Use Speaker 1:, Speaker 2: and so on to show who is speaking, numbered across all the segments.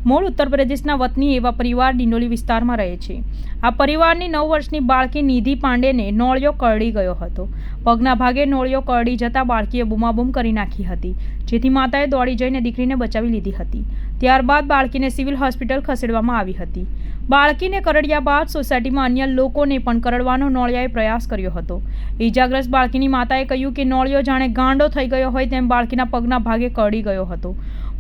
Speaker 1: મૂળ ઉત્તર પ્રદેશના વતની એવા પરિવાર ડિંડોલી વિસ્તારમાં રહે છે। આ પરિવારની 9 વર્ષની બાળકી નિધિ પાંડેને નોળિયો કરડી ગયો હતો। પગના ભાગે નોળિયો કરડી જતા બાળકીએ બૂમાબૂમ કરી નાખી હતી, જેથી માતાએ દોડી જઈને દીકરીને બચાવી લીધી હતી। ત્યારબાદ બાળકીને સિવિલ હોસ્પિટલ ખસેડવામાં આવી હતી। બાળકીને કરડ્યા બાદ સોસાયટીમાં અન્ય લોકોને પણ કરડવાનો નોળિયાએ પ્રયાસ કર્યો હતો। ઈજાગ્રસ્ત બાળકીની માતાએ કહ્યું કે નોળિયો જાણે ગાંડો થઈ ગયો હોય તેમ બાળકીના પગના ભાગે કરડી ગયો હતો।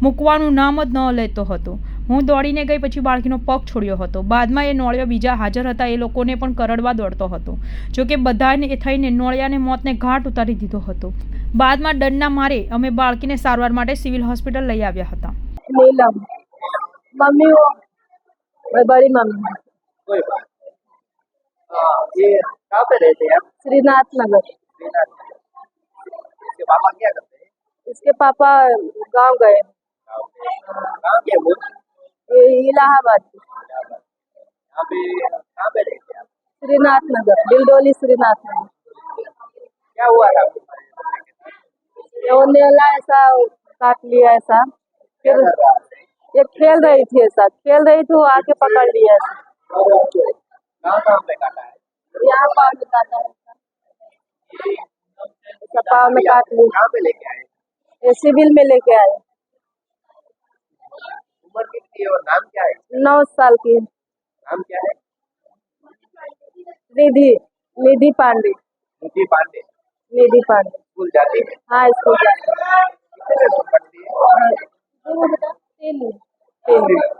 Speaker 1: મૂકવાનું નામ જ ન લેતો હતો। હું દોડીને ગઈ પછી બાળકીનો પગ છોડ્યો હતો। બાદમાં એ નોળિયો બીજા હાજર હતા એ લોકોને પણ કરડવા દોડતો હતો। જોકે બધાને થઈને નોળિયાને મોતને ઘાટ ઉતારી દીધો હતો। બાદમાં ડરના મારે અમે બાળકીને સારવાર માટે સિવિલ હોસ્પિટલ લઈ આવ્યા હતા।
Speaker 2: नीलम मम्मी वो बड़ी मम्मी
Speaker 3: कोई बात नहीं। ये कहाँ पे रहते हैं आप?
Speaker 2: श्रीनाथ नगर।
Speaker 3: श्रीनाथ में। इसके पापा क्या करते हैं?
Speaker 2: इसके पापा गांव गए,
Speaker 3: कहाँ के वो?
Speaker 2: ये इलाहाबाद।
Speaker 3: यहाँ पे कहाँ पे रहते हैं आप?
Speaker 2: श्रीनाथ नगर, डिंडोली श्रीनाथ नगर।
Speaker 3: क्या हुआ था आपको?
Speaker 2: वो नेला ऐसा काट लिया ऐसा, फिर
Speaker 3: क्या कर रहा है?
Speaker 2: ये खेल रही थी ऐसा, खेल रही थी वो आके पकड़ लिया ऐसा।
Speaker 3: कहाँ पे काटा है?
Speaker 2: यहाँ पाँव में काटा है, ऐसा पाँव में काट लिया।
Speaker 3: कहाँ पे लेके आए?
Speaker 2: ये सिविल में लेके आए।
Speaker 3: उम्र कितनी है और नाम क्या है?
Speaker 2: 9 साल की
Speaker 3: नाम क्या है?
Speaker 2: निधि, निधि पांडे।
Speaker 3: निधि पांडे।
Speaker 2: निधि पांडे
Speaker 3: स्कूल जाती है?
Speaker 2: हाँ स्कूल जाते हैं।
Speaker 3: कितने में पढ़ती है?
Speaker 2: 3